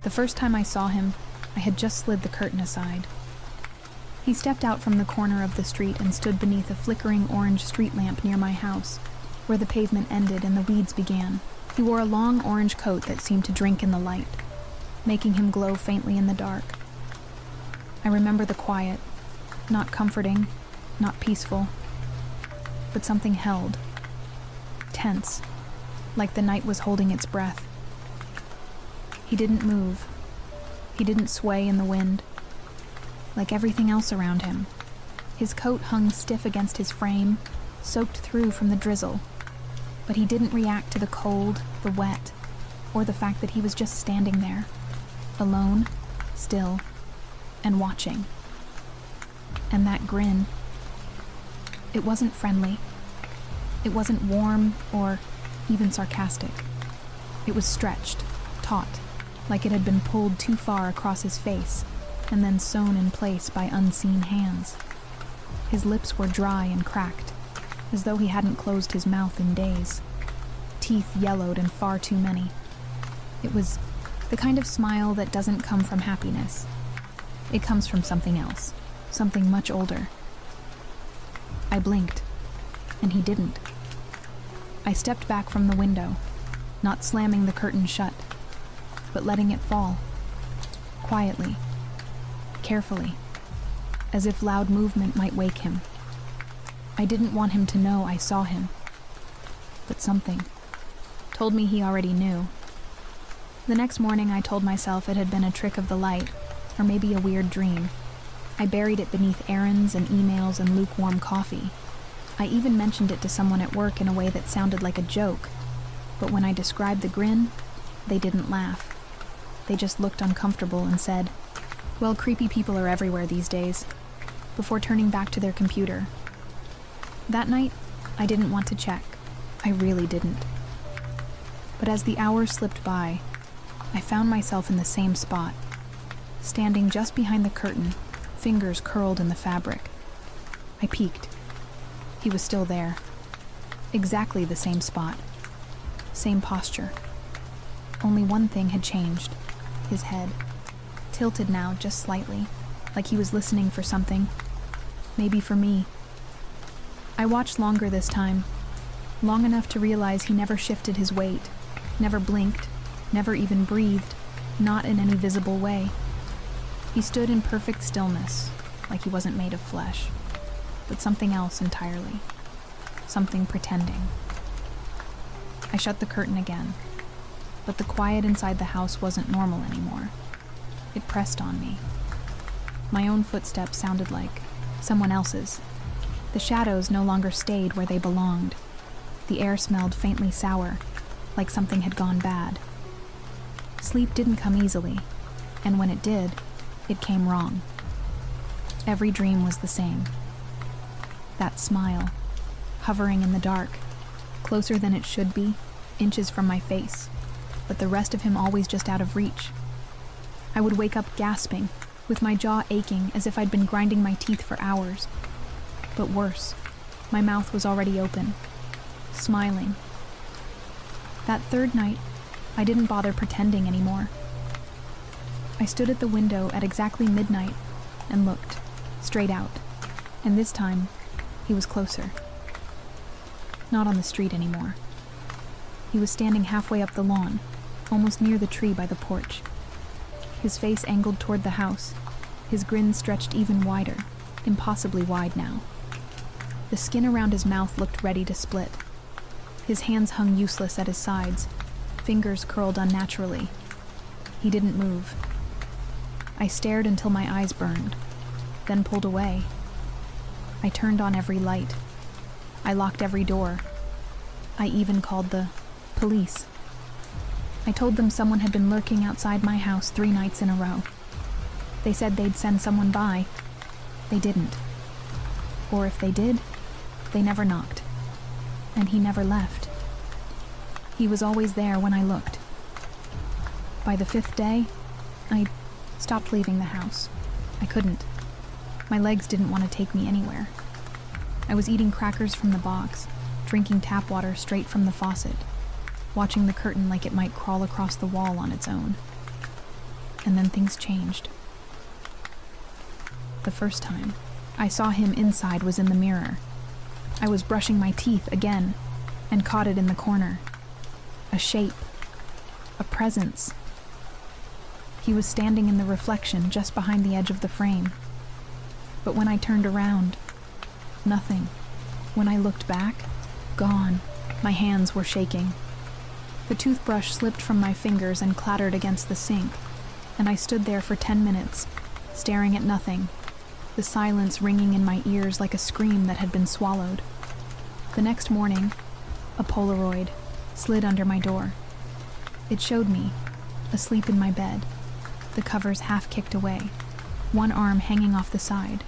The first time I saw him, I had just slid the curtain aside. He stepped out from the corner of the street and stood beneath a flickering orange street lamp near my house, where the pavement ended and the weeds began. He wore a long orange coat that seemed to drink in the light, making him glow faintly in the dark. I remember the quiet, not comforting, not peaceful, but something held, tense, like the night was holding its breath. He didn't move. He didn't sway in the wind. Like everything else around him, his coat hung stiff against his frame, soaked through from the drizzle, but he didn't react to the cold, the wet, or the fact that he was just standing there, alone, still, and watching. And that grin, it wasn't friendly. It wasn't warm or even sarcastic. It was stretched, taut, like it had been pulled too far across his face and then sewn in place by unseen hands. His lips were dry and cracked, as though he hadn't closed his mouth in days. Teeth yellowed and far too many. It was the kind of smile that doesn't come from happiness. It comes from something else, something much older. I blinked, and he didn't. I stepped back from the window, not slamming the curtain shut, but letting it fall, quietly, carefully, as if loud movement might wake him. I didn't want him to know I saw him, but something told me he already knew. The next morning I told myself it had been a trick of the light, or maybe a weird dream. I buried it beneath errands and emails and lukewarm coffee. I even mentioned it to someone at work in a way that sounded like a joke, but when I described the grin, they didn't laugh. They just looked uncomfortable and said, "Well, creepy people are everywhere these days," before turning back to their computer. That night, I didn't want to check. I really didn't. But as the hours slipped by, I found myself in the same spot, standing just behind the curtain, fingers curled in the fabric. I peeked. He was still there. Exactly the same spot. Same posture. Only one thing had changed. His head. Tilted now, just slightly, like he was listening for something. Maybe for me. I watched longer this time. Long enough to realize he never shifted his weight, never blinked, never even breathed, not in any visible way. He stood in perfect stillness, like he wasn't made of flesh, but something else entirely. Something pretending. I shut the curtain again, but the quiet inside the house wasn't normal anymore. It pressed on me. My own footsteps sounded like someone else's. The shadows no longer stayed where they belonged. The air smelled faintly sour, like something had gone bad. Sleep didn't come easily, and when it did, it came wrong. Every dream was the same. That smile, hovering in the dark, closer than it should be, inches from my face, but the rest of him always just out of reach. I would wake up gasping, with my jaw aching as if I'd been grinding my teeth for hours. But worse, my mouth was already open, smiling. That third night, I didn't bother pretending anymore. I stood at the window at exactly midnight and looked, straight out, and this time, he was closer. Not on the street anymore. He was standing halfway up the lawn, almost near the tree by the porch. His face angled toward the house, his grin stretched even wider, impossibly wide now. The skin around his mouth looked ready to split. His hands hung useless at his sides, fingers curled unnaturally. He didn't move. I stared until my eyes burned, then pulled away. I turned on every light. I locked every door. I even called the police. I told them someone had been lurking outside my house 3 nights in a row. They said they'd send someone by. They didn't. Or if they did, they never knocked. And he never left. He was always there when I looked. By the 5th day, I stopped leaving the house. I couldn't. My legs didn't want to take me anywhere. I was eating crackers from the box, drinking tap water straight from the faucet, watching the curtain like it might crawl across the wall on its own. and then things changed. The first time I saw him inside was in the mirror. I was brushing my teeth again and caught it in the corner. A shape. A presence. He was standing in the reflection just behind the edge of the frame. But when I turned around, nothing. When I looked back, gone. My hands were shaking. The toothbrush slipped from my fingers and clattered against the sink, and I stood there for 10 minutes, staring at nothing, the silence ringing in my ears like a scream that had been swallowed. The next morning, a Polaroid slid under my door. It showed me, asleep in my bed, the covers half kicked away, one arm hanging off the side,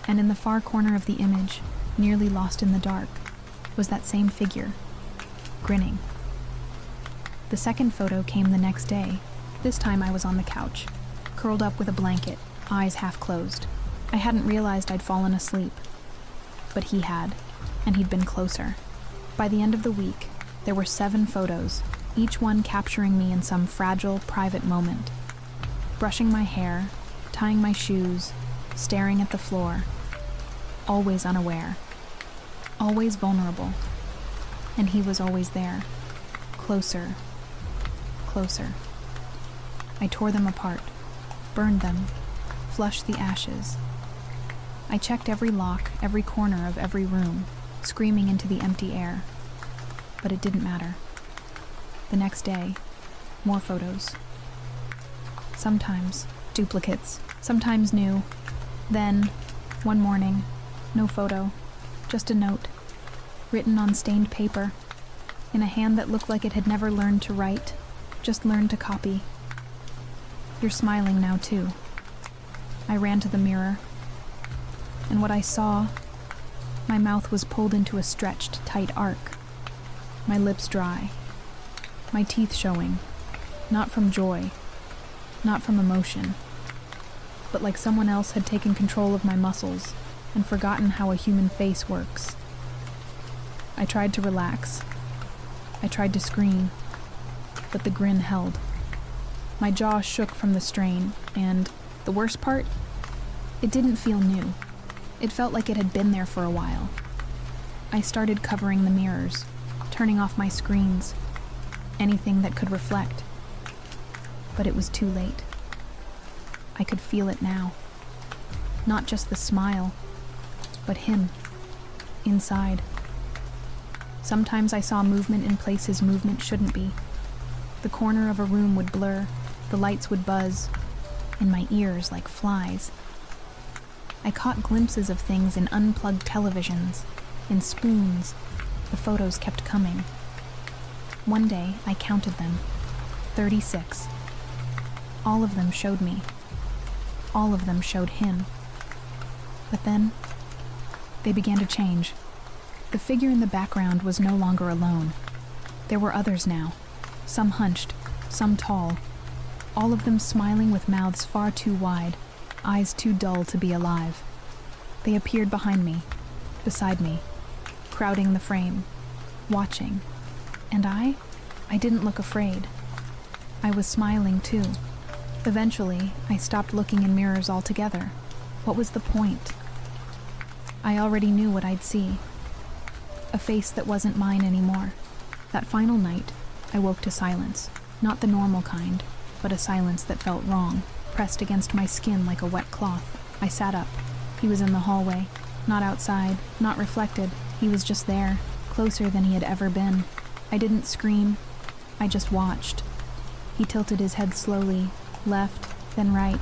and in the far corner of the image, nearly lost in the dark, was that same figure, grinning. The second photo came the next day. This time I was on the couch, curled up with a blanket, eyes half closed. I hadn't realized I'd fallen asleep, but he had, and he'd been closer. By the end of the week, there were 7 photos, each one capturing me in some fragile, private moment. Brushing my hair, tying my shoes, staring at the floor, always unaware, always vulnerable. And he was always there, closer, closer. I tore them apart, burned them, flushed the ashes. I checked every lock, every corner of every room, screaming into the empty air. But it didn't matter. The next day, more photos. Sometimes duplicates, sometimes new. Then, one morning, no photo, just a note, written on stained paper, in a hand that looked like it had never learned to write, just learned to copy. You're smiling now too. I ran to the mirror, and what I saw, my mouth was pulled into a stretched, tight arc, my lips dry, my teeth showing, not from joy, not from emotion, but like someone else had taken control of my muscles and forgotten how a human face works. I tried to relax. I tried to scream, but the grin held. My jaw shook from the strain, and the worst part, it didn't feel new. It felt like it had been there for a while. I started covering the mirrors, turning off my screens, anything that could reflect. But it was too late. I could feel it now. Not just the smile, but him, inside. Sometimes I saw movement in places movement shouldn't be. The corner of a room would blur, the lights would buzz, in my ears like flies. I caught glimpses of things in unplugged televisions, in spoons. The photos kept coming. One day, I counted them. 36. All of them showed me. All of them showed him. But then, they began to change. The figure in the background was no longer alone. There were others now, some hunched, some tall, all of them smiling with mouths far too wide, eyes too dull to be alive. They appeared behind me, beside me, crowding the frame, watching. And I didn't look afraid. I was smiling too. Eventually, I stopped looking in mirrors altogether. What was the point? I already knew what I'd see. A face that wasn't mine anymore. That final night, I woke to silence. Not the normal kind, but a silence that felt wrong, pressed against my skin like a wet cloth. I sat up. He was in the hallway. Not outside, not reflected. He was just there, closer than he had ever been. I didn't scream. I just watched. He tilted his head slowly, left, then right,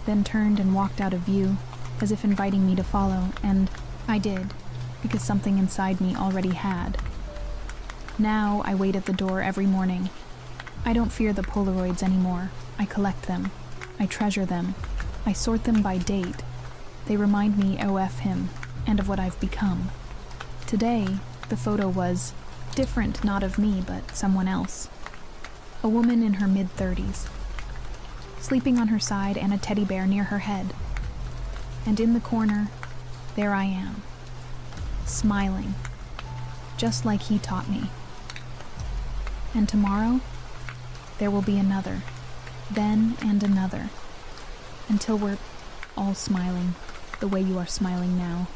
then turned and walked out of view, as if inviting me to follow, and I did, because something inside me already had. Now I wait at the door every morning. I don't fear the Polaroids anymore. I collect them. I treasure them. I sort them by date. They remind me OF him, and of what I've become. Today, the photo was different, not of me, but someone else. A woman in her mid-30s, sleeping on her side and a teddy bear near her head. And in the corner, there I am, smiling, just like he taught me. And tomorrow, there will be another, then and another, until we're all smiling the way you are smiling now.